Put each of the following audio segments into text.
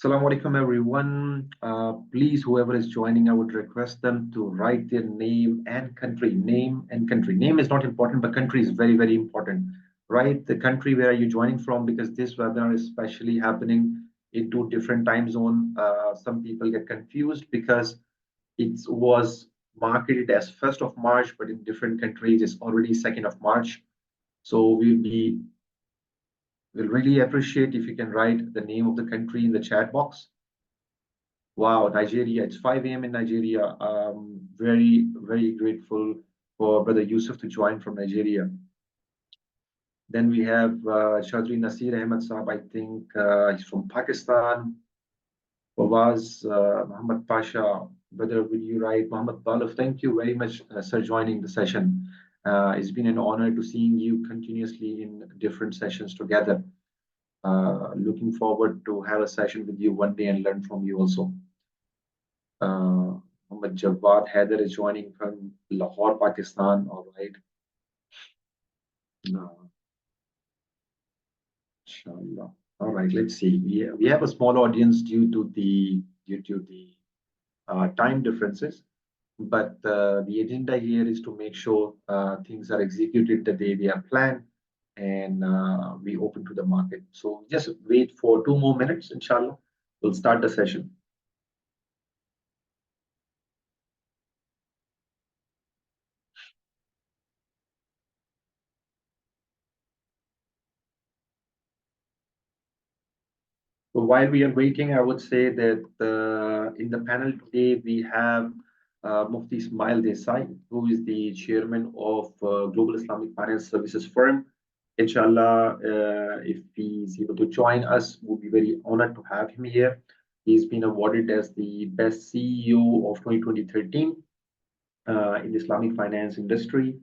Assalamu alaikum, everyone. Please, whoever is joining, I would request them to write their name and country. Name and country. Name is not important, but country is very, very important. Write the country where are you joining from, because this webinar is especially happening in two different time zone. Some people get confused because it was marketed as 1st of March, but in different countries it's already 2nd of March. So we'll really appreciate if you can write the name of the country in the chat box. Wow, Nigeria. It's 5 a.m. in Nigeria. Very, very grateful for Brother Yusuf to join from Nigeria. Then we have Chaudhry Nasir Ahmed Saab, I think he's from Pakistan. Fawaz Muhammad Pasha, Brother, will you write? Muhammad Balaf, thank you very much, sir, joining the session. It's been an honor to seeing you continuously in different sessions together. Looking forward to have a session with you one day and learn from you also. Muhammad Jawad Haider is joining from Lahore, Pakistan. All right. Inshallah. All right, let's see. We have a small audience due to the time differences, but the agenda here is to make sure things are executed the way they are planned, and we open to the market. So just wait for 2 more minutes, inshallah. We'll start the session. So while we are waiting, I would say that in the panel today, we have Mufti Ismail Desai, who is the chairman of Global Islamic Finance Services Firm. Inshallah, if he's able to join us, we'll be very honored to have him here. He's been awarded as the best CEO of 2013 in the Islamic finance industry.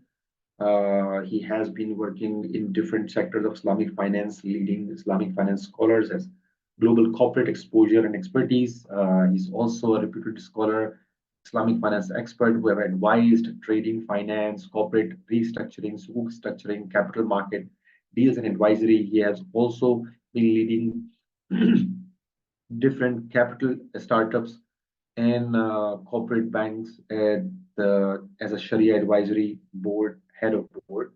He has been working in different sectors of Islamic finance, leading Islamic finance scholars as global corporate exposure and expertise. He's also a reputed scholar, Islamic finance expert who have advised trading, finance, corporate restructuring, sukuk structuring, capital market deals and advisory. He has also been leading different capital startups and corporate banks as a Sharia advisory board, head of board.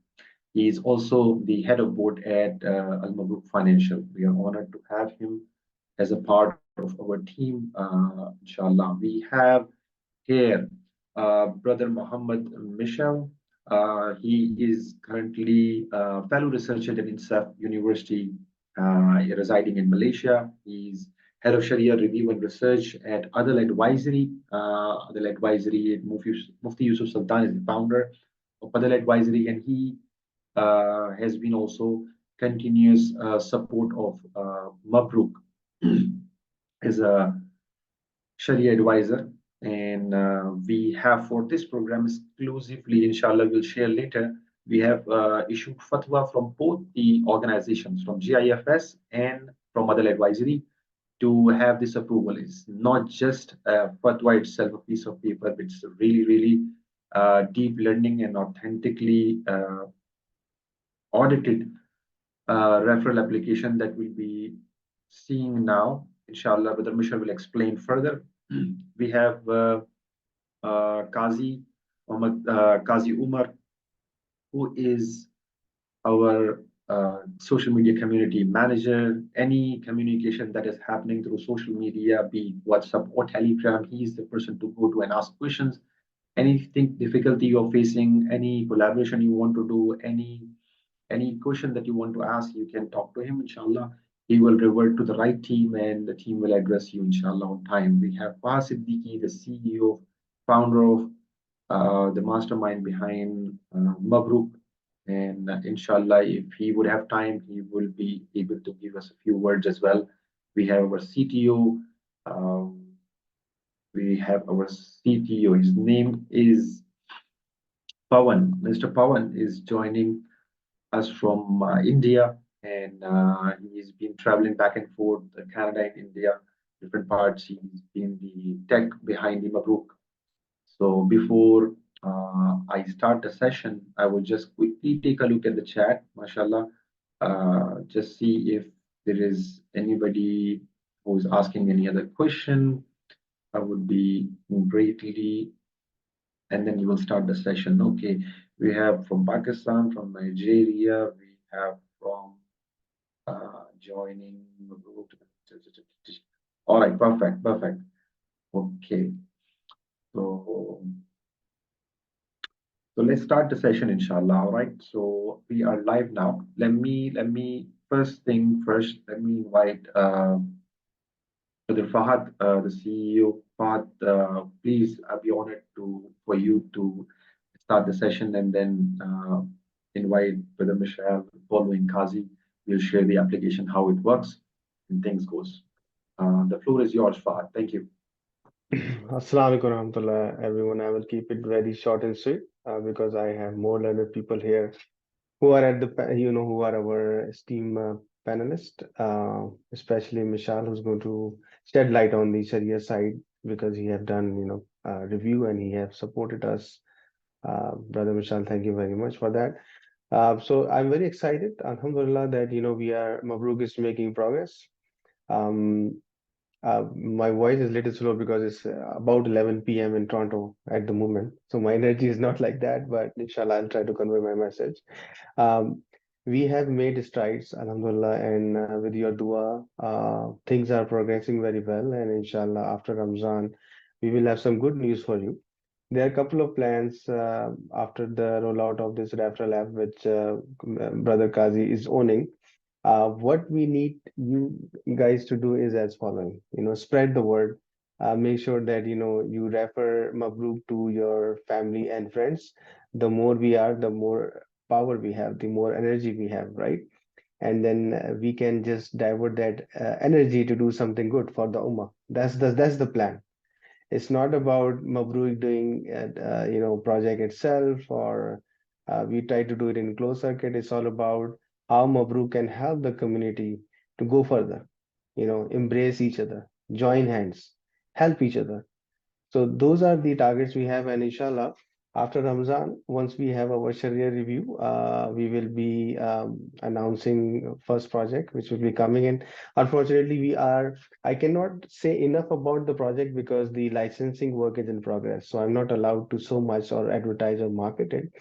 He is also the head of board at Mabrook Financial. We are honored to have him as a part of our team, inshallah. We have here Brother Muhammad Michel. He is currently a fellow researcher at INSAF University, residing in Malaysia. He's head of Sharia Review and Research at Adal Advisory. Adal Advisory, Mufti Yusuf Sultan is the founder of Adal Advisory, and he has been also continuous support of Mabrook as a Sharia advisor. And we have for this program exclusively, inshallah, we'll share later, we have issued fatwa from both the organizations, from GIFS and from Adal Advisory, to have this approval. It's not just fatwa itself, a piece of paper, but it's really, really deep learning and authentically audited referral application that we'll be seeing now. Inshallah, Brother Michel will explain further. We have Qazi Umar, who is our social media community manager. Any communication that is happening through social media, be it WhatsApp or Telegram, he is the person to go to and ask questions. Anything difficulty you're facing, any collaboration you want to do, any question that you want to ask, you can talk to him, inshallah. He will revert to the right team and the team will address you, inshallah, on time. We have Fahd Siddiqui, the CEO, founder of the mastermind behind Mabrook. And inshallah, if he would have time, he will be able to give us a few words as well. We have our CTO. His name is Pawan. Mr. Pawan is joining us from India, and he's been traveling back and forth, Canada and India, different parts. He's been the tech behind the Mabrook. So before I start the session, I will just quickly take a look at the chat, mashallah, just see if there is anybody who is asking any other question, I would be greatly, and then you will start the session. Okay, we have from Pakistan, from Nigeria, we have from joining. All right, perfect, perfect. Okay, so let's start the session, inshallah. All right, so we are live now. Let me first thing first. Let me invite Brother Fahad, the CEO. Fahad, please, I'll be honored for you to start the session, and then invite Brother Michelle following Kazi. We'll share the application, how it works, and things goes. The floor is yours, Fahad. Thank you. Assalamu alaikum warahmatullah, everyone. I will keep it very short and sweet because I have more learned people here who are at who are our esteemed panelists, especially Mishal, who's going to shed light on the Sharia side because he have done, review and he have supported us. Brother Mishal, thank you very much for that. So I'm very excited, Alhamdulillah, that, Mabrook is making progress. My voice is a little slow because it's about 11 p.m. in Toronto at the moment. So my energy is not like that, but inshallah, I'll try to convey my message. Um, we have made strides, Alhamdulillah, and with your dua, things are progressing very well. And inshallah, after Ramzan, we will have some good news for you. There are a couple of plans after the rollout of this referral app, which Brother Kazi is owning. What we need you guys to do is as following, spread the word, make sure that, you refer Mabrook to your family and friends. The more we are, the more power we have, the more energy we have, right? And then we can just divert that energy to do something good for the Ummah. That's the plan. It's not about Mabrook doing project itself, or we try to do it in closed circuit. It's all about how Mabrook can help the community to go further, embrace each other, join hands, help each other. So those are the targets we have, and inshallah, after Ramadan, once we have our Sharia review, we will be announcing first project, which will be coming in. Unfortunately, I cannot say enough about the project because the licensing work is in progress. So I'm not allowed to so much or advertise or market it.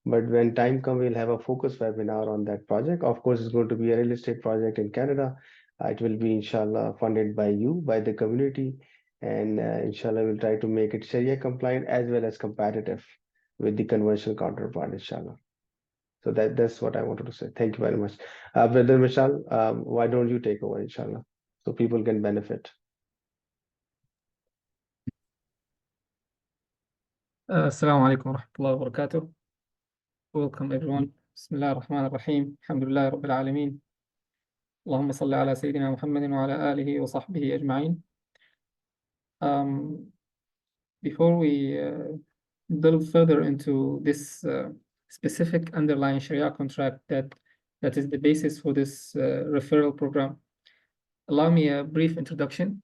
But when time comes, we'll have a focus webinar on that project. Of course, it's going to be a real estate project in Canada. It will be, inshallah, funded by you, by the community. And inshallah, we'll try to make it Sharia compliant as well as competitive with the conventional counterpart, inshallah. So that's what I wanted to say. Thank you very much. Brother Mishal, why don't you take over, inshallah, so people can benefit? Assalamu alaikum wa rahmatullahi wa barakatuh. Welcome everyone. Bismillah ar-Rahman ar-Rahim. Alhamdulillah Rabbil Alameen. Allahumma salli ala Sayyidina Muhammadin wa ala alihi wa sahbihi ajma'in. Before we delve further into this specific underlying Sharia contract that is the basis for this referral program, allow me a brief introduction.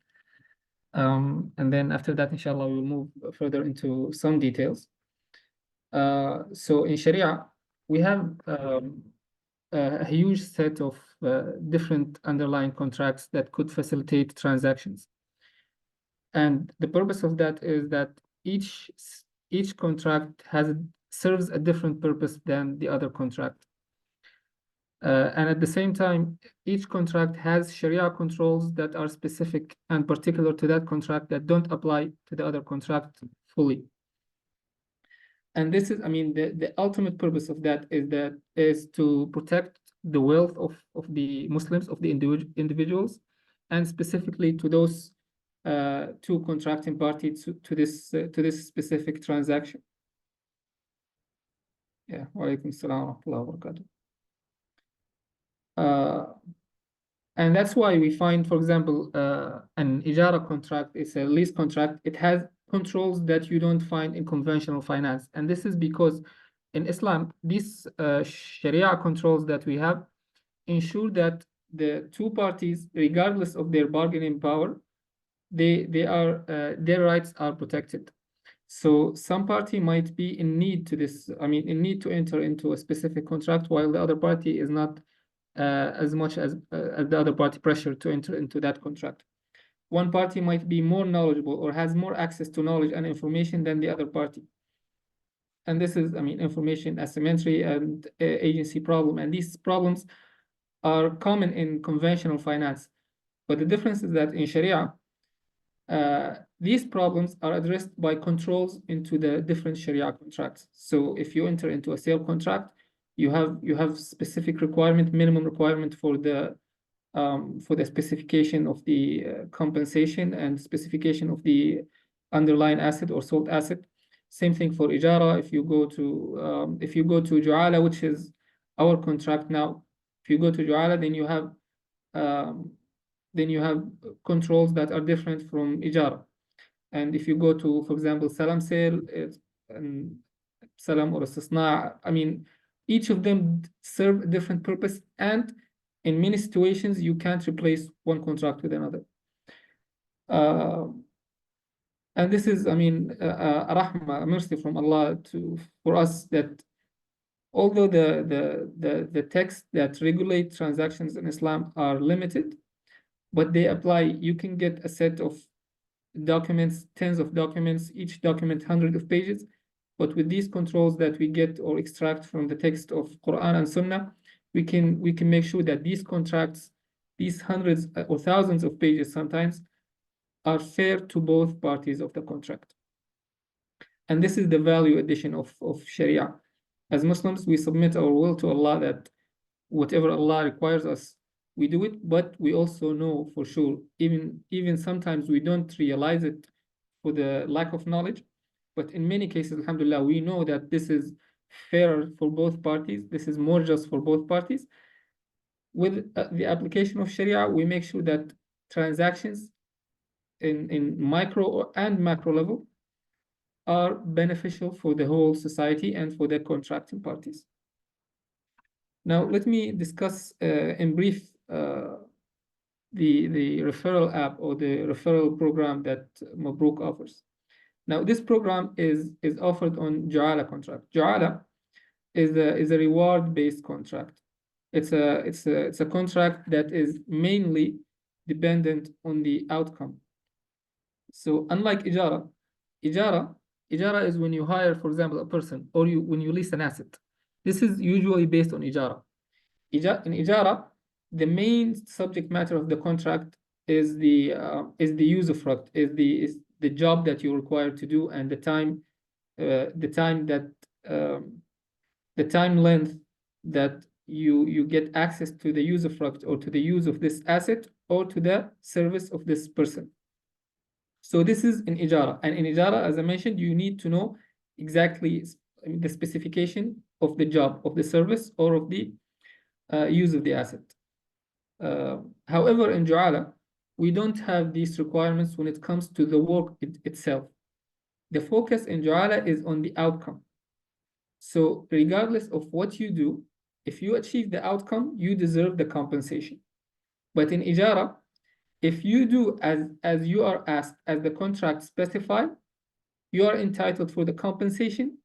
And then after that, inshallah, we'll move further into some details. So in Sharia, we have a huge set of different underlying contracts that could facilitate transactions. And the purpose of that is that each contract serves a different purpose than the other contract. And at the same time, each contract has Sharia controls that are specific and particular to that contract that don't apply to the other contract fully. And this is, the ultimate purpose of that is to protect the wealth of the Muslims, of the individuals, and specifically to those two contracting parties to this specific transaction. Yeah, wa alaikum assalam wa rahmatullahi wa barakatuh. And that's why we find, for example, an ijara contract is a lease contract. It has controls that you don't find in conventional finance. And this is because in Islam, these Sharia controls that we have ensure that the two parties, regardless of their bargaining power, their rights are protected. So some party might be in need to to enter into a specific contract, while the other party is not as much as the other party pressured to enter into that contract. one party might be more knowledgeable or has more access to knowledge and information than the other party. And this is, I mean, information asymmetry and agency problem. And these problems are common in conventional finance. But the difference is that in Sharia, these problems are addressed by controls into the different Sharia contracts. So if you enter into a sale contract, you have specific requirement, minimum requirement for the specification of the compensation and specification of the underlying asset or sold asset. Same thing for ijara. If you go to ju'ala, which is our contract now, if you go to ju'ala, then you have controls that are different from ijara. And if you go to, for example, salam sale, and salam or istisna, I mean, each of them serve a different purpose, and in many situations, you can't replace one contract with another. And this is, I mean, a rahmah, a mercy from Allah for us, that although the texts that regulate transactions in Islam are limited, but they apply. You can get a set of documents, tens of documents, each document hundreds of pages. But with these controls that we get or extract from the text of Quran and Sunnah, we can make sure that these contracts, these hundreds or thousands of pages sometimes, are fair to both parties of the contract. And this is the value addition of Sharia. As Muslims, we submit our will to Allah that whatever Allah requires us, we do it, but we also know for sure, even sometimes we don't realize it for the lack of knowledge. But in many cases, alhamdulillah, we know that this is fair for both parties. This is more just for both parties. With the application of Sharia, we make sure that transactions in micro and macro level are beneficial for the whole society and for the contracting parties. Now, let me discuss in brief the referral app or the referral program that Mabrook offers. Now, this program is offered on Ju'ala contract. Ju'ala is a reward-based contract. It's a contract that is mainly dependent on the outcome. So unlike ijara is when you hire, for example, a person, or when you lease an asset. This is usually based on ijara. In ijara, the main subject matter of the contract is the usufruct, is the job that you're required to do, and the time length that you get access to the usufruct or to the use of this asset or to the service of this person. So this is in ijara, and in ijara, as I mentioned, you need to know exactly the specification of the job, of the service, or of the use of the asset. However, in Ju'ala, we don't have these requirements when it comes to the work itself. The focus in Ju'ala is on the outcome. So regardless of what you do, if you achieve the outcome, you deserve the compensation. But in ijara, if you do as you are asked, as the contract specified, you are entitled for the compensation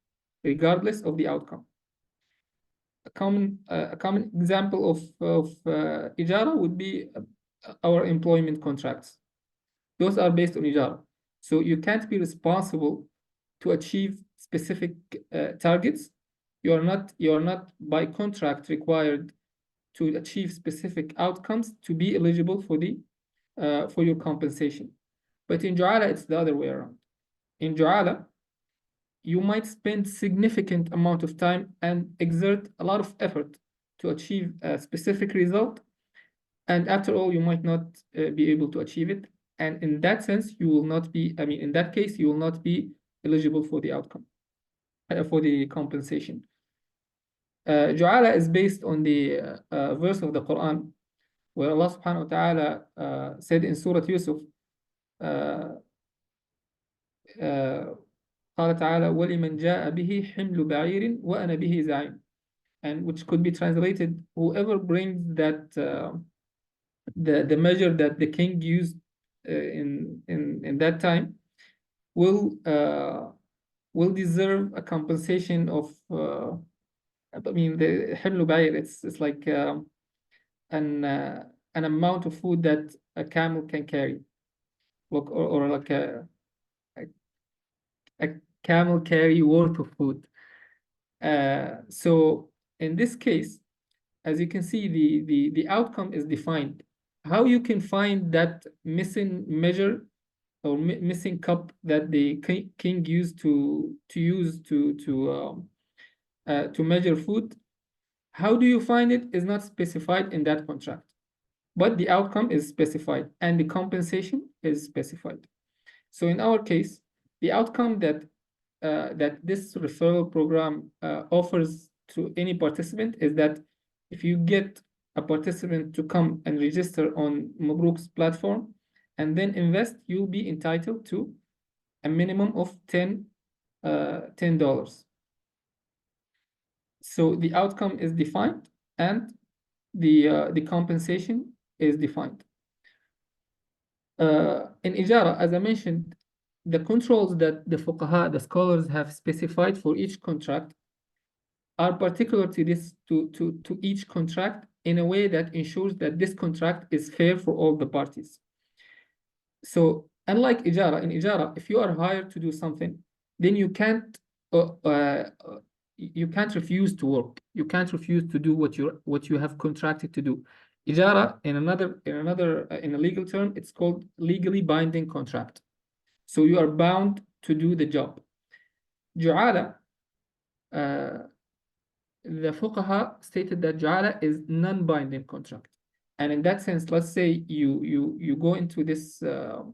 regardless of the outcome. A common example of ijara would be our employment contracts. Those are based on ijara. So you can't be responsible to achieve specific targets. You are not by contract required to achieve specific outcomes to be eligible for your compensation. But in Ju'ala, it's the other way around. In Ju'ala, you might spend significant amount of time and exert a lot of effort to achieve a specific result. And after all, you might not be able to achieve it. And in that sense, you will not be, I mean, in that case, you will not be eligible for the outcome, for the compensation. Ju'ala is based on the verse of the Quran, where Allah subhanahu wa ta'ala said in Surah Yusuf, قال تعالى وَلِمَنْ جَاءَ بِهِ حِمْلُ بَعِيرٍ وَأَنَا بِهِ زَعِيمٌ, and which could be translated, whoever brings that the measure that the king used in that time will deserve a compensation of I mean, the حِمْلُ بَعِيرٍ, it's like an amount of food that a camel can carry. look, or like a camel carry worth of food. So in this case, as you can see, the outcome is defined. How you can find that missing measure or missing cup that the king used to measure food? How do you find it is not specified in that contract, but the outcome is specified and the compensation is specified. So in our case, the outcome that this referral program offers to any participant is that if you get a participant to come and register on Mabrook's platform and then invest, you'll be entitled to a minimum of $10. So the outcome is defined and the compensation is defined. In Ijara, as I mentioned, the controls that the fuqaha, the scholars, have specified for each contract are particular to this to each contract in a way that ensures that this contract is fair for all the parties. So unlike Ijara, in Ijara, if you are hired to do something, then you can't refuse to work. You can't refuse to do what you have contracted to do. Ijara, in a legal term, it's called legally binding contract. So you are bound to do the job. Ju'ala, the fuqaha stated that Ju'ala is non-binding contract. And in that sense, let's say you go into this you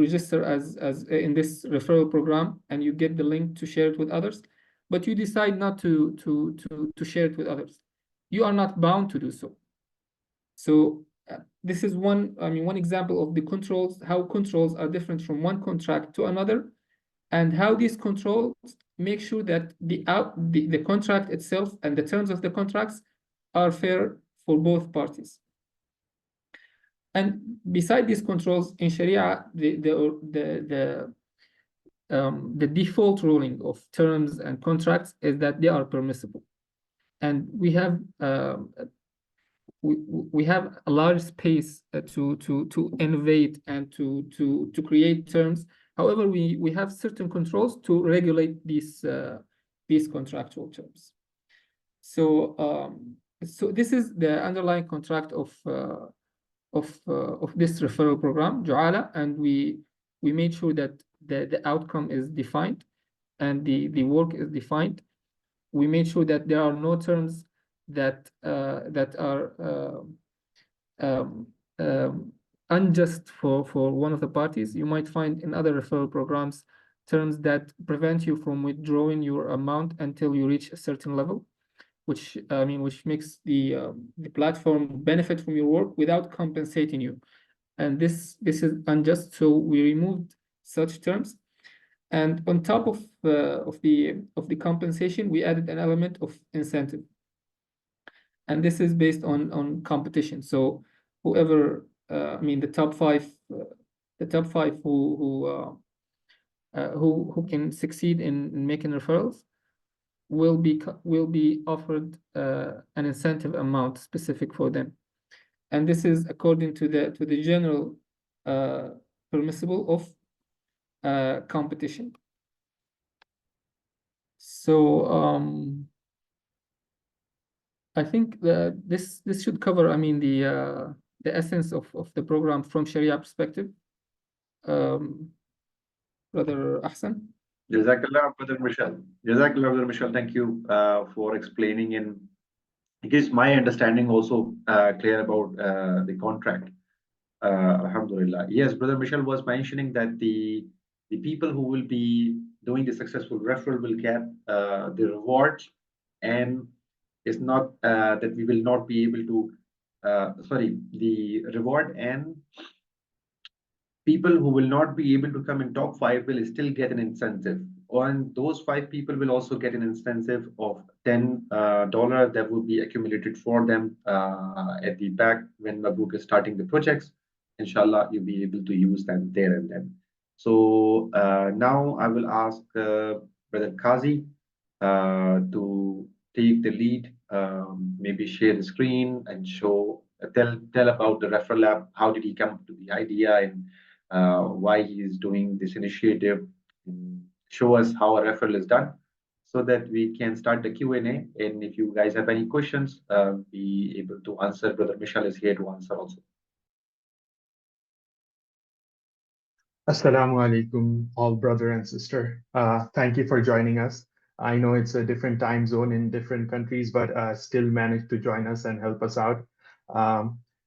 register as in this referral program and you get the link to share it with others, but you decide not to share it with others. You are not bound to do so. So this is one example of the controls, how controls are different from one contract to another, and how these controls make sure that the contract itself and the terms of the contracts are fair for both parties. And beside these controls in Sharia, the default ruling of terms and contracts is that they are permissible, and we have a large space to innovate and to create terms. However, we have certain controls to regulate these contractual terms. So this is the underlying contract of this referral program, Ju'ala, and we made sure that the outcome is defined and the work is defined. We made sure that there are no terms that are unjust for one of the parties. You might find in other referral programs terms that prevent you from withdrawing your amount until you reach a certain level, which makes the platform benefit from your work without compensating you, and this is unjust. So we removed such terms, and on top of the compensation, we added an element of incentive, and this is based on competition. So whoever the top five who can succeed in making referrals will be offered an incentive amount specific for them, and this is according to the general permissible of competition. So I think that this should cover the essence of the program from Sharia perspective. Brother Ahsan. Jazakallah, Brother Michelle. Jazakallah, Brother Michelle. Thank you for explaining, and it gives my understanding also clear about the contract. Alhamdulillah. Yes, Brother Michelle was mentioning that the people who will be doing the successful referral will get the rewards, and it's not that we will not be able to the reward, and people who will not be able to come in top 5 will still get an incentive. And those 5 people will also get an incentive of $10 that will be accumulated for them at the back when Mabrook is starting the projects. Inshallah, you'll be able to use them there and then. So now I will ask Brother Qazi to take the lead, maybe share the screen and show tell about the referral app. How did he come up to the idea, and why he is doing this initiative? And show us how a referral is done, so that we can start the Q&A. And if you guys have any questions, be able to answer. Brother Michelle is here to answer also. Assalamu alaikum, all brother and sister. Thank you for joining us. I know it's a different time zone in different countries, but still managed to join us and help us out.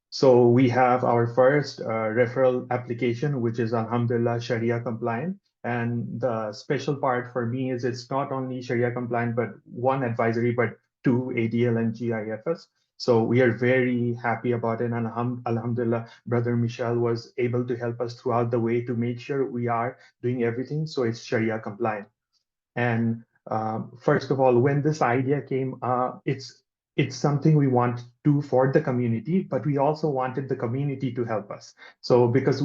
So we have our first referral application, which is Alhamdulillah Sharia compliant. And the special part for me is it's not only Sharia compliant, but one advisory, but two ADL and GIFS. So we are very happy about it. And Alhamdulillah, Brother Michelle was able to help us throughout the way to make sure we are doing everything so it's Sharia compliant. And first of all, when this idea came, it's something we want to do for the community, but we also wanted the community to help us. So because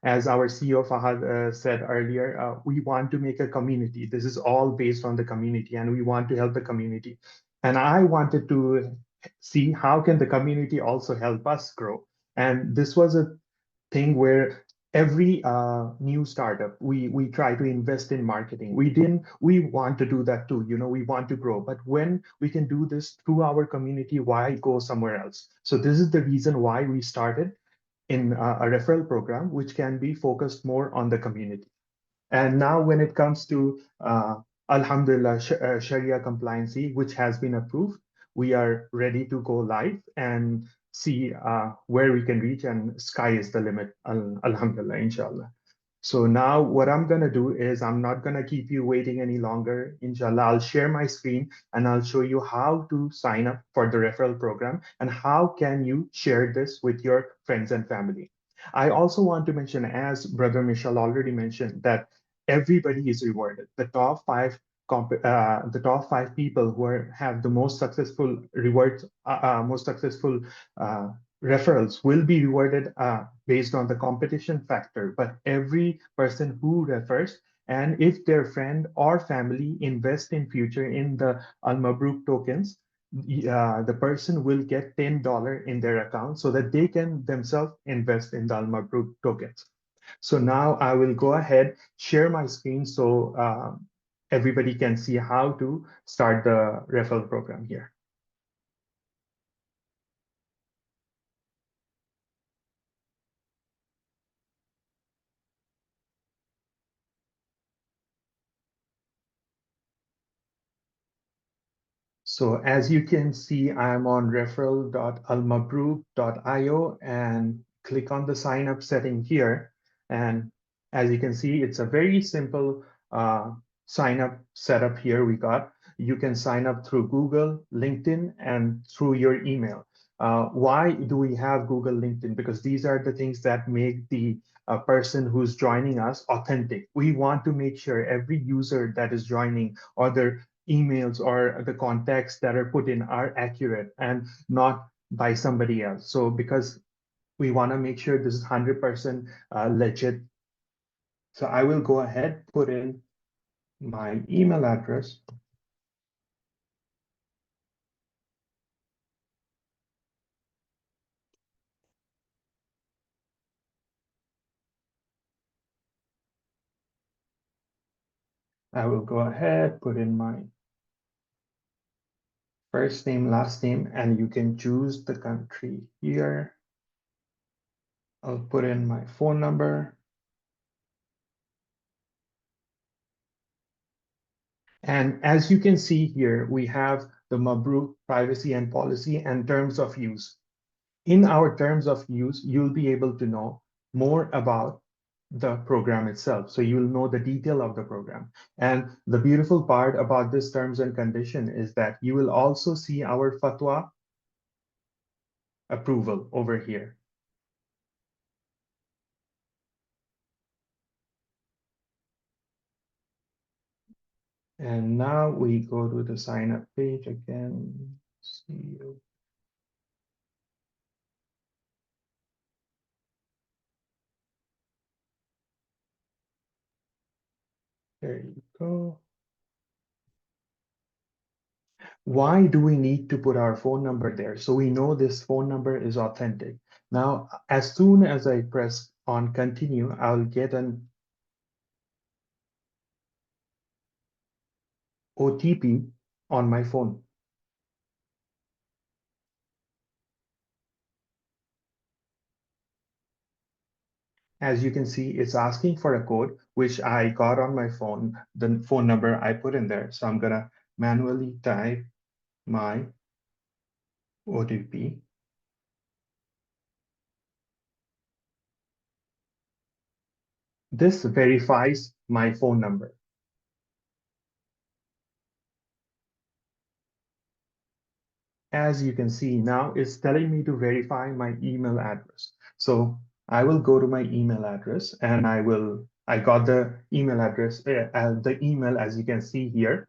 as our CEO Fahad said earlier, we want to make a community. This is all based on the community, and we want to help the community. And I wanted to see how can the community also help us grow. And this was a thing where every new startup we try to invest in marketing. We want to do that too, we want to grow, but when we can do this through our community, why go somewhere else? So this is the reason why we started in a referral program which can be focused more on the community. And now when it comes to Alhamdulillah Sharia compliancy, which has been approved, we are ready to go live and see where we can reach, and sky is the limit. Alhamdulillah, inshallah. So now what I'm going to do is I'm not going to keep you waiting any longer. Inshallah, I'll share my screen and I'll show you how to sign up for the referral program and how can you share this with your friends and family. I also want to mention, as Brother Michelle already mentioned, that everybody is rewarded. The top five people who have the most successful rewards, most successful referrals will be rewarded based on the competition factor. But every person who refers, and if their friend or family invest in future in the Mabrook tokens, the person will get $10 in their account so that they can themselves invest in the Mabrook tokens. So now I will go ahead, share my screen so everybody can see how to start the referral program here. So as you can see, I'm on referral.almabrook.io and click on the sign up setting here. And as you can see, it's a very simple sign up setup here we got. You can sign up through Google, LinkedIn, and through your email. Why do we have Google, LinkedIn? Because these are the things that make the person who's joining us authentic. We want to make sure every user that is joining, or their emails or the contacts that are put in, are accurate and not by somebody else. So because we want to make sure this is 100% legit. So I will go ahead, put in my email address. I will go ahead, put in my first name, last name, and you can choose the country here. I'll put in my phone number. And as you can see here, we have the Mabrook privacy and policy and terms of use. In our terms of use, you'll be able to know more about the program itself. So you'll know the detail of the program. And the beautiful part about this terms and condition is that you will also see our fatwa approval over here. And now we go to the sign up page again. See you. There you go. Why do we need to put our phone number there? So we know this phone number is authentic. Now, as soon as I press on continue, I'll get an OTP on my phone. As you can see, it's asking for a code, which I got on my phone, the phone number I put in there. So I'm gonna manually type my OTP. This verifies my phone number. As you can see now, it's telling me to verify my email address. So I will go to my email address and I got the email address, the email as you can see here.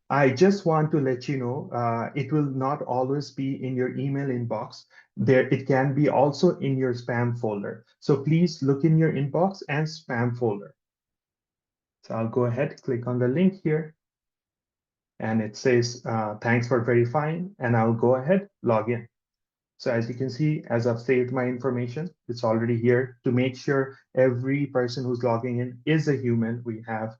I just want to let you know, it will not always be in your email inbox. There, it can be also in your spam folder. So please look in your inbox and spam folder. So I'll go ahead, click on the link here, and it says, thanks for verifying, and I'll go ahead, log in. So as you can see, as I've saved my information, it's already here to make sure every person who's logging in is a human. We have,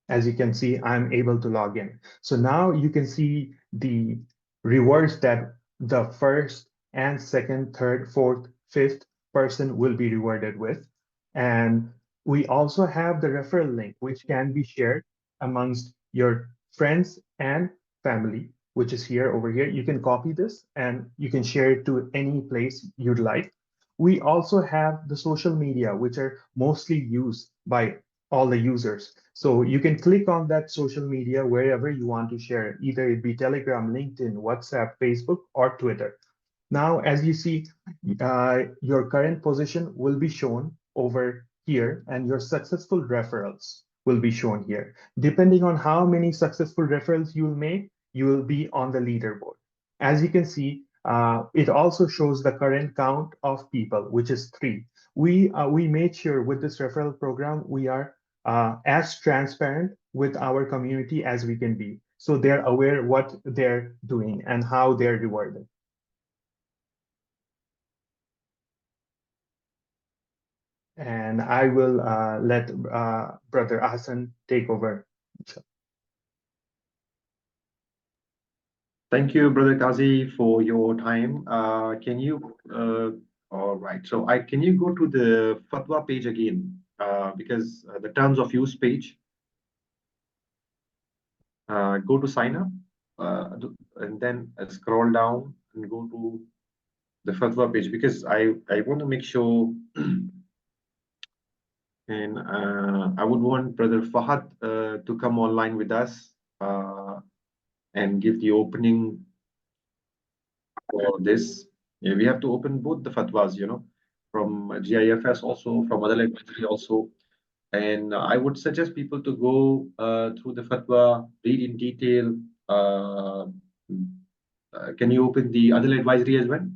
as you can see, I'm able to log in. So now you can see the rewards that the first and second, third, fourth, fifth person will be rewarded with. And we also have the referral link, which can be shared amongst your friends and family, which is here over here. You can copy this and you can share it to any place you'd like. We also have the social media, which are mostly used by all the users. So you can click on that social media wherever you want to share, either it be Telegram, LinkedIn, WhatsApp, Facebook, or Twitter. Now, as you see, your current position will be shown over here and your successful referrals will be shown here. Depending on how many successful referrals you will make, you will be on the leaderboard. As you can see, it also shows the current count of people, which is 3. We made sure with this referral program, we are as transparent with our community as we can be. So they're aware what they're doing and how they're rewarded. And I will let Brother Hassan take over. Thank you, Brother Kazi, for your time. Can you, all right. So can you go to the fatwa page again? Because the terms of use page, go to sign up, and then scroll down and go to the fatwa page, because I want to make sure, and I would want Brother Fahad to come online with us and give the opening for this. Yeah, we have to open both the fatwas, from GIFS also, from other languages also. And I would suggest people to go through the fatwa, read in detail. Can you open the other advisory as well?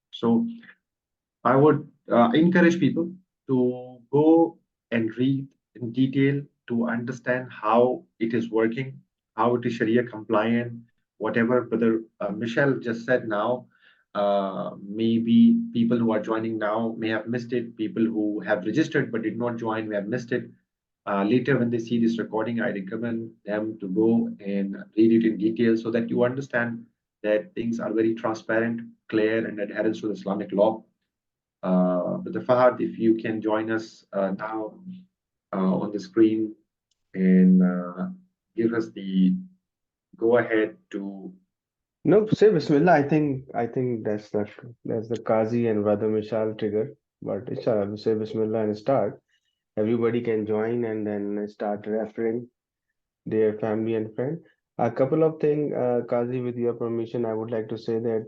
So I would encourage people to go and read in detail to understand how it is working, how it is Sharia compliant, whatever Brother Michelle just said now. Maybe people who are joining now may have missed it. People who have registered but did not join may have missed it. Later, when they see this recording, I recommend them to go and read it in detail so that you understand that things are very transparent, clear, and adherence to the Islamic law. Brother Fahad, if you can join us now on the screen and give us the go ahead to. No, say Bismillah. I think that's the Qazi and Brother Mishal trigger. But inshallah, we say Bismillah and start. Everybody can join and then start referring their family and friend. A couple of things, Qazi, with your permission, I would like to say that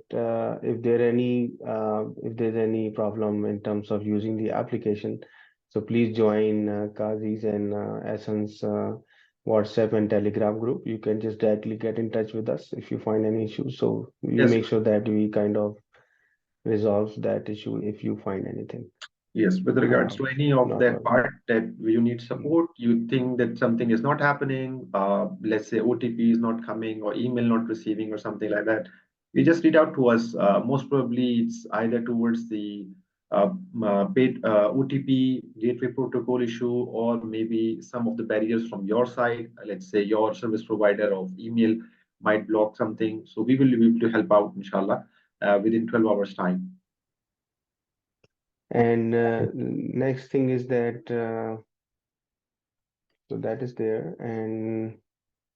if there's any problem in terms of using the application, so please join Qazi's and Essence WhatsApp and Telegram group. You can just directly get in touch with us if you find any issues. So we Yes, make sure that we kind of resolve that issue if you find anything. yes. With regards to any of Not that problem. part that you need support, you think that something is not happening, let's say OTP is not coming or email not receiving or something like that, you just reach out to us. Most probably it's either towards the paid OTP gateway protocol issue, or maybe some of the barriers from your side. Let's say your service provider of email might block something. So we will be able to help out, inshallah, within 12 hours time. And next thing is that so that is there. And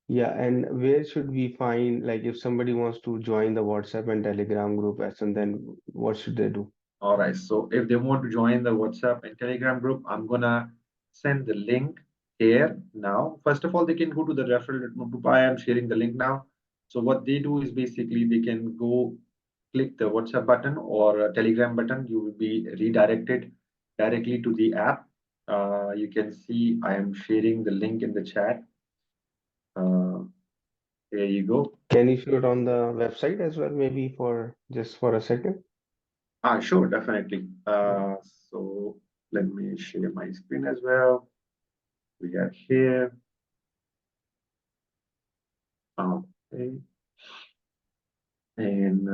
yeah, and where should we find, like, if somebody wants to join the WhatsApp and Telegram group, as and then what should they do? All right. So if they want to join the WhatsApp and Telegram group, I'm gonna send the link here now. First of all, they can go to the referral group. I am sharing the link now. So what they do is basically they can go click the WhatsApp button or a Telegram button. You will be redirected directly to the app. You can see I am sharing the link in the chat. Uh, there you go. Can you show it on the website as well, maybe for just for a second? Sure, definitely. So let me share my screen as well. We are here. Okay. And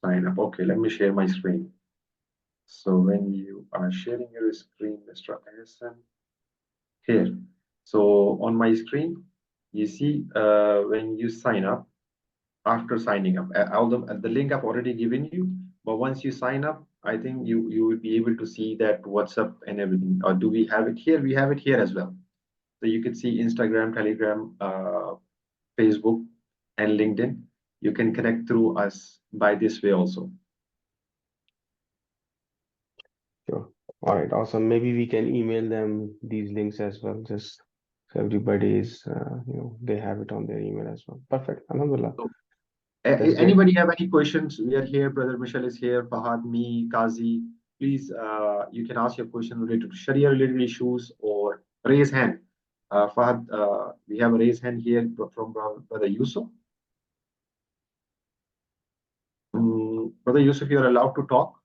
sign up. Okay, let me share my screen. So when you are sharing your screen, Mr. Anderson, here. So on my screen, you see when you sign up, after signing up, although the link I've already given you, but once you sign up, I think you will be able to see that WhatsApp and everything. Or do we have it here? We have it here as well. So you can see Instagram, Telegram, Facebook, and LinkedIn. You can connect through us by this way also. Sure. All right, awesome. Maybe we can email them these links as well, just so everybody is, they have it on their email as well. Perfect. Alhamdulillah. So, That's great. anybody have any questions? We are here. Brother Michelle is here. Fahad, me, Kazi. Please, you can ask your question related to Sharia-related issues or raise hand. Fahad, we have a raise hand here from Brother Yusuf. Brother Yusuf, you are allowed to talk.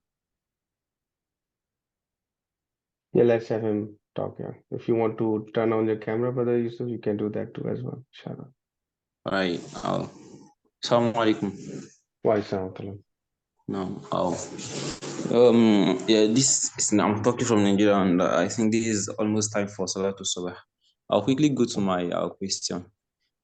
Yeah, let's have him talk. Yeah, if you want to turn on your camera, Brother Yusuf, you can do that too as well. Inshallah. Right. Assalamu alaikum. Wa alaikum. No. Yeah, this is, I'm talking from Nigeria, and I think this is almost time for Salah to Salah. I'll quickly go to my question.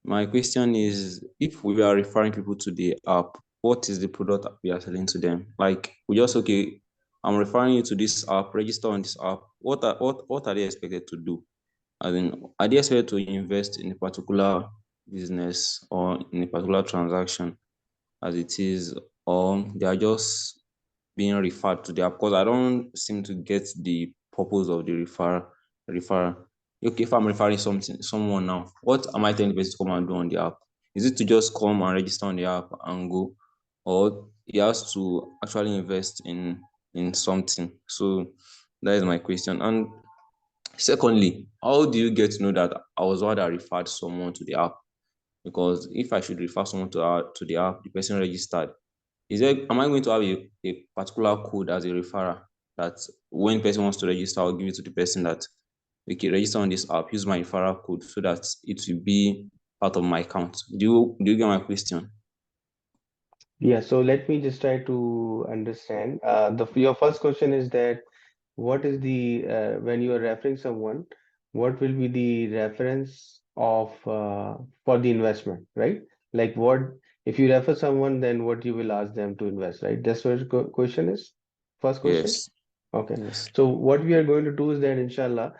My question is, if we are referring people to the app, what is the product we are selling to them? Like, we just, okay, I'm referring you to this app, register on this app. What are they expected to do? I mean, are they expected to invest in a particular business or in a particular transaction as it is, or they are just being referred to the app? Because I don't seem to get the purpose of the referral. Okay, if I'm referring someone now, what am I telling the person to come and do on the app? Is it to just come and register on the app and go, or he has to actually invest in something? So that is my question. And secondly, how do you get to know that I was the one that referred someone to the app? Because if I should refer someone to the app, the person registered, am I going to have a particular code as a referrer that when the person wants to register, I'll give it to the person that we can register on this app, use my referral code so that it will be part of my account. Do you get my question? Yeah, so let me just try to understand. Your first question is that what is the when you are referring someone, what will be the reference of for the investment, right? Like what if you refer someone, then what you will ask them to invest, right? That's what the question is. First question. Yes. Okay. Yes. So what we are going to do is that inshallah,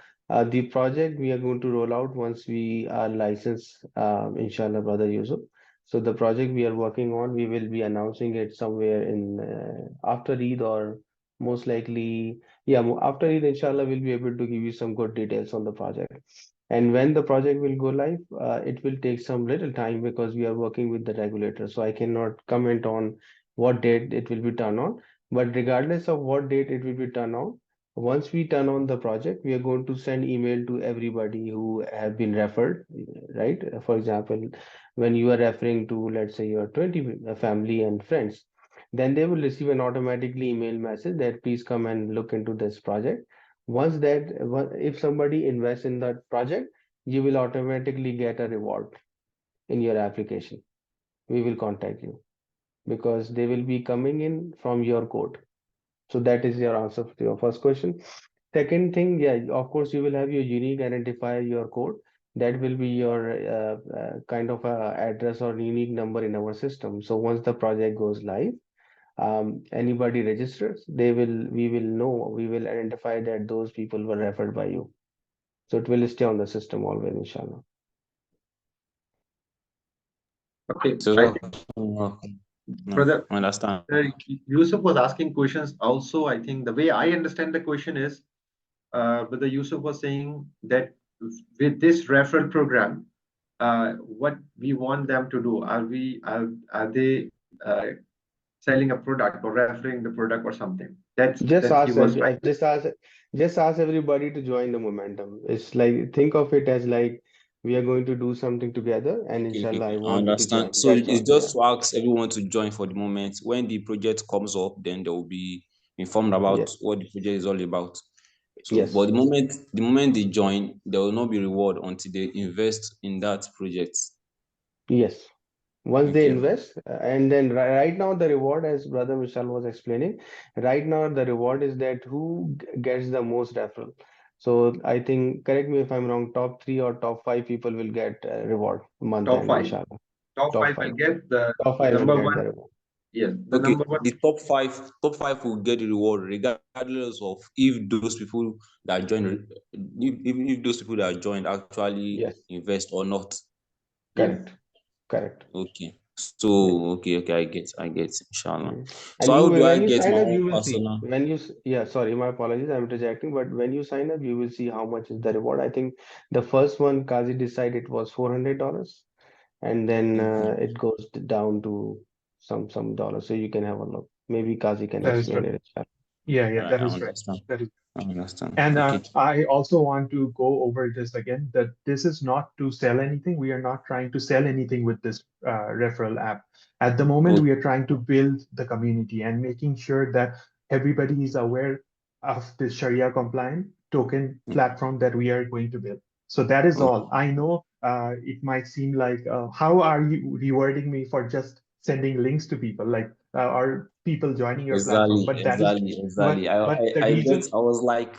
the project we are going to roll out once we are licensed, inshallah, Brother Yusuf. So the project we are working on, we will be announcing it somewhere in after Eid, or most likely, yeah, after Eid, inshallah, we'll be able to give you some good details on the project. And when the project will go live, it will take some little time because we are working with the regulator. So I cannot comment on what date it will be turned on. But regardless of what date it will be turned on, once we turn on the project, we are going to send email to everybody who have been referred, right? For example, when you are referring to, let's say, your 20 family and friends, then they will receive an automatically email message that please come and look into this project. Once that, if somebody invests in that project, you will automatically get a reward in your application. We will contact you because they will be coming in from your code. So that is your answer to your first question. Second thing, yeah, of course, you will have your unique identifier, your code. That will be your kind of a address or unique number in our system. So once the project goes live, anybody registers, we will know, we will identify that those people were referred by you. So it will stay on the system always, inshallah. Okay, So I think okay. No, brother I understand. Yusuf was asking questions. Also, I think the way I understand the question is, Brother Yusuf was saying that with this referral program, what we want them to do, are they selling a product or referring the product or something? That's Just that he ask, was trying to. just ask everybody to join the momentum. It's like, think of it as like we are going to do something together, and inshallah, I I want you to join. understand. So That's it's all. Yeah. just to ask everyone to join for the moment. When the project comes up, then they will be informed about Yes. what the project is all about. So, but Yes. the moment they join, there will not be reward until they invest in that project. Yes. Once they Okay. invest, and then right now the reward, as Brother Michelle was explaining, right now the reward is that who gets the most referral. So I think, correct me if I'm wrong, top 3 or top 5 people will get reward month Top end, five. inshallah. Top Top five will 5. get Top the 5 will number get the one. reward. Yes, the Okay, number one. the top five will get the reward regardless of if those people that join, if those people that joined actually Yes, invest or not. Yes. correct. Correct. Okay. Yeah. So okay, I get, inshallah. Mm. So And how you, do I when you get sign my up, own you will see. personal? Yeah, sorry, my apologies, I'm interjecting, but when you sign up, you will see how much is the reward. I think the first one, Kazi decided it was $400, and then Okay. it goes down to some dollars. So you can have a look. Maybe Kazi can That is explain right. it. Yeah, All right, that I is right. understand. That is. I understand. And Okay. I also want to go over this again, that this is not to sell anything. We are not trying to sell anything with this referral app. At the moment, Okay. we are trying to build the community and making sure that everybody is aware of the Sharia compliant token platform that we are going to build. So that is Okay. all. I know it might seem like, how are you rewarding me for just sending links to people? Like, are people joining your platform? Exactly, But that is, exactly. but the I get. reason, I was like,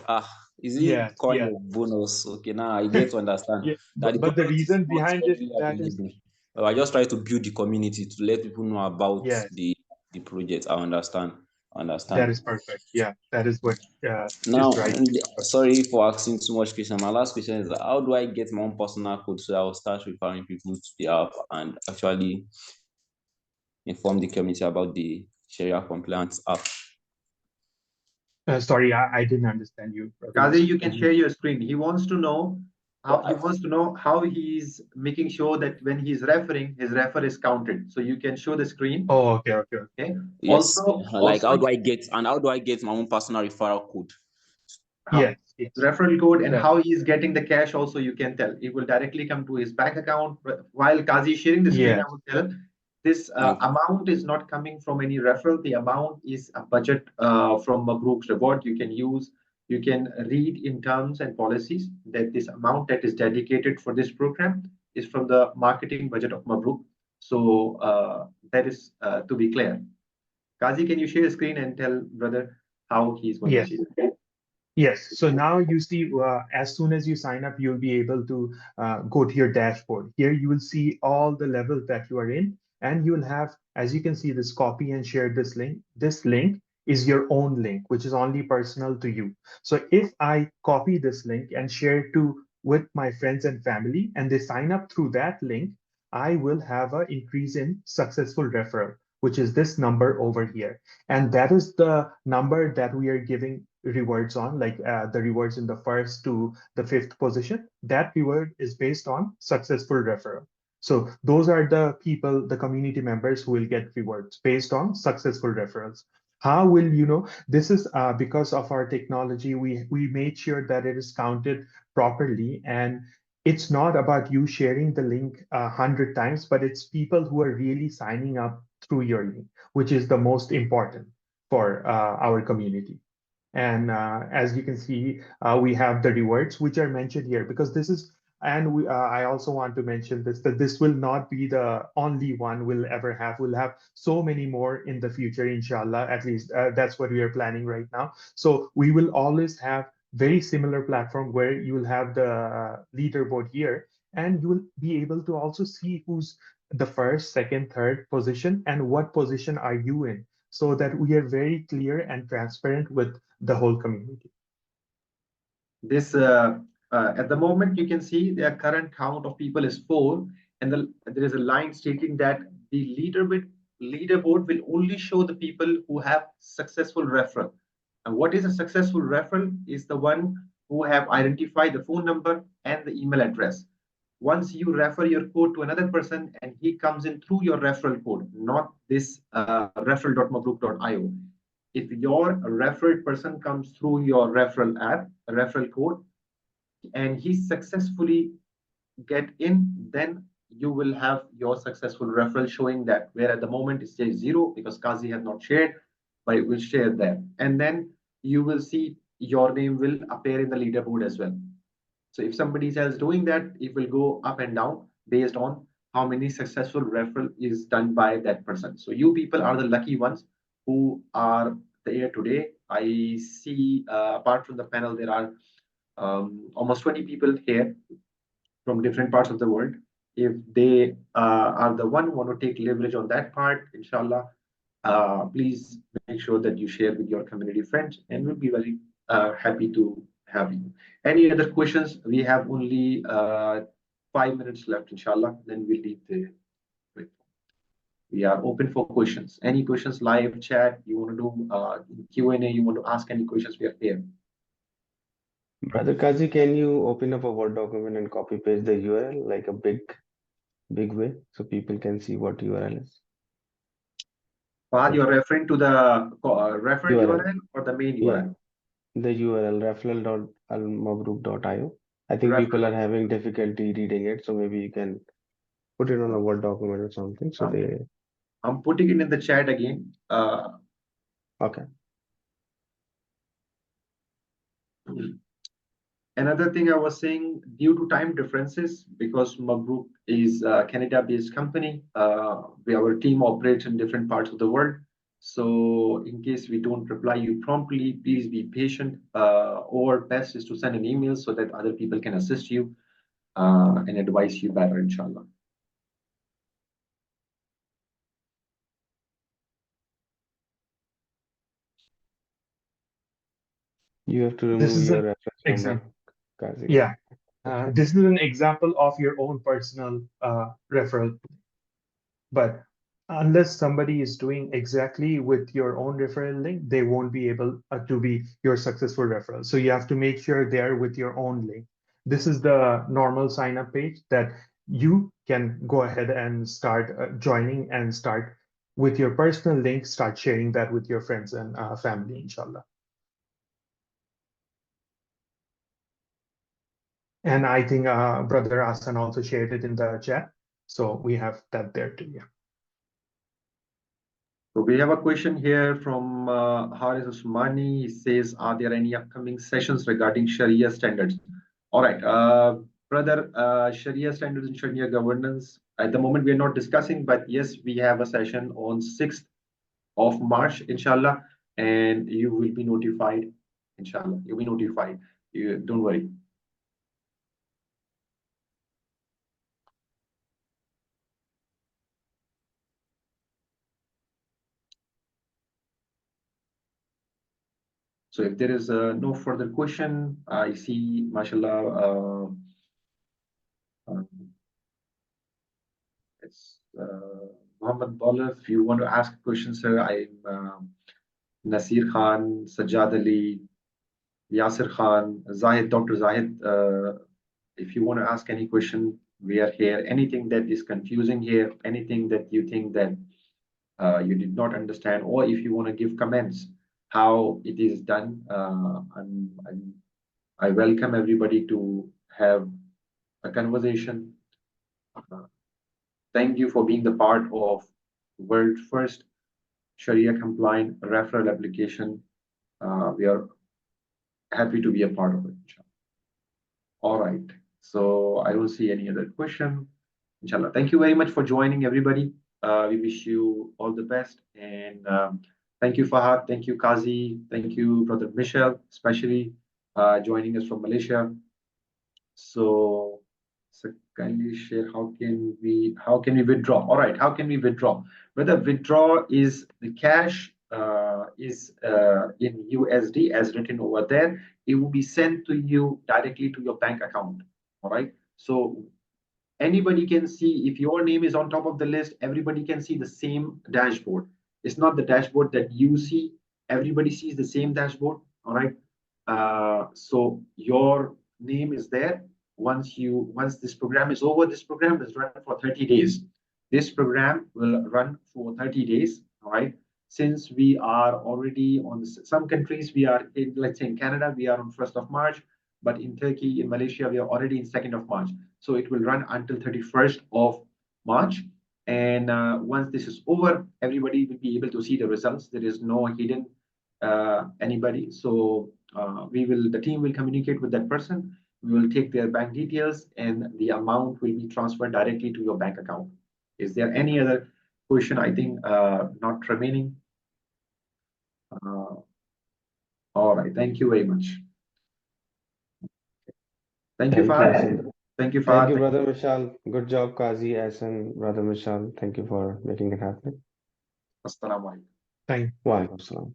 is it yes, kind yes. of bonus? Okay, now I get to understand Yeah, that the but the product is reason not behind it, readily that is, available. I just try to build the community to let people know about yes, the project. I understand. I that understand. is perfect. Yeah, that is what Now, is right. sorry for asking too much question. My last question is, how do I get my own personal code so I will start referring people to the app and actually inform the community about the Sharia compliance app? Sorry, I didn't understand you, Brother Kazi, Yusuf. you can Can you? share your screen. He wants to know how he's making sure that when he's referring, his refer is counted. So you can show the screen. Oh, okay, okay, okay. Okay. Yes, like Also how do I get my own personal referral code? how Yes, yes, referral code and that, how he is getting the cash also you can tell. It will directly come to his bank account. While Kazi is sharing the screen, I yes, would tell this Okay. amount is not coming from any referral. The amount is a budget from Mabrook's reward you can use. You can read in terms and policies that this amount that is dedicated for this program is from the marketing budget of Mabrook. So that is to be clear. Kazi, can you share a screen and tell brother how he's going to see yes. it? Yes, so now you see, as soon as you sign up, you'll be able to go to your dashboard. Here you will see all the levels that you are in, and you will have, as you can see, this copy and share this link. This link is your own link, which is only personal to you. So if I copy this link and share it with my friends and family, and they sign up through that link, I will have an increase in successful referral, which is this number over here. And that is the number that we are giving rewards on, like the rewards in the first to the fifth position. That reward is based on successful referral. So those are the people, the community members who will get rewards based on successful referrals. How will you know? This is because of our technology. We made sure that it is counted properly, and it's not about you sharing the link 100 times, but it's people who are really signing up through your link, which is the most important for our community. And as you can see, we have the rewards which are mentioned here because this is, and I also want to mention this, that this will not be the only one we'll ever have. We'll have so many more in the future, inshallah. At least that's what we are planning right now. So we will always have very similar platform where you will have the leaderboard here, and you will be able to also see who's the first, second, third position, and what position are you in, so that we are very clear and transparent with the whole community. This at the moment you can see their current count of people is 4, and there is a line stating that the leaderboard will only show the people who have successful referral. And what is a successful referral is the one who have identified the phone number and the email address. Once you refer your code to another person and he comes in through your referral code, not this referral.mabrook.io. If your referred person comes through your referral app, a referral code, and he successfully get in, then you will have your successful referral showing that, where at the moment it says 0 because Qazi has not shared, but it will share there. And then you will see your name will appear in the leaderboard as well. So if somebody else doing that, it will go up and down based on how many successful referral is done by that person. So you people are the lucky ones who are there today. I see apart from the panel, there are almost 20 people here from different parts of the world. If they are the one who want to take leverage on that part, inshallah, please make sure that you share with your community friends, and we'll be very happy to have you. Any other questions? We have only 5 minutes left, inshallah. Then we'll leave the. We are open for questions. Any questions, live chat, you want to do Q&A, you want to ask any questions, we are here. Brother Kazi, can you open up a Word document and copy paste the URL like a big way so people can see what URL is? Fahad, you're referring to the referred URL or the main URL? Yeah, the URL referral.almabrook.io. I think people are having difficulty reading it, so maybe you can put it on a Word document or something. So I'm putting it in the chat again. Okay. Another thing I was saying, due to time differences, because Mabrook is a Canada-based company, our team operates in different parts of the world. So in case we don't reply you promptly, please be patient. Or best is to send an email so that other people can assist you and advise you better, inshallah. You have to remove your reference number. Yeah. This is an example of your own personal referral. But unless somebody is doing exactly with your own referral link, they won't be able to be your successful referral. So you have to make sure they're with your own link. This is the normal sign up page that you can go ahead and start joining and start with your personal link, start sharing that with your friends and family, inshallah. And I think Brother Asan also shared it in the chat. So we have that there too, yeah. So we have a question here from Haris Usmani. He says, are there any upcoming sessions regarding Sharia standards? All right, brother, Sharia standards and Sharia governance. At the moment, we are not discussing, but yes, we have a session on 6th of March, inshallah, and you will be notified, inshallah. You'll be notified. Don't worry. So if there is no further question, I see, mashallah, it's Muhammad Balaf. If you want to ask a question, sir, I'm Nasir Khan, Sajjad Ali, Yasir Khan, Zahid, Dr. Zahid. If you want to ask any question, we are here. Anything that is confusing here, anything that you think that you did not understand, or if you want to give comments how it is done, I welcome everybody to have a conversation. Thank you for being the part of world first Sharia compliant referral application. We are happy to be a part of it. All right. So I don't see any other question. Inshallah. Thank you very much for joining, everybody. We wish you all the best. And thank you, Fahad. Thank you, Kazi. Thank you, Brother Michelle, especially joining us from Malaysia. So kindly share how can we withdraw? All right, how can we withdraw? Whether withdraw is the cash is in USD as written over there, it will be sent to you directly to your bank account. All right. So anybody can see if your name is on top of the list, everybody can see the same dashboard. It's not the dashboard that you see, everybody sees the same dashboard. All right. So your name is there. Once this program is over, this program is run for 30 days. This program will run for 30 days. All right. Since we are already on some countries, we are in, let's say in Canada, we are on 1st of March, but in Turkey, in Malaysia, we are already in 2nd of March. So it will run until 31st of March. And once this is over, everybody will be able to see the results. There is no hidden anybody. So the team will communicate with that person. We will take their bank details and the amount will be transferred directly to your bank account. Is there any other question? I think not remaining. All right. Thank you very much. Thank you, Fahad. Thank you, Fahad. Thank you, Brother Michelle. Good job, Kazi, Ahsan, Brother Michelle. Thank you for making it happen. Assalamu alaikum. Thank Wa alaikum salam.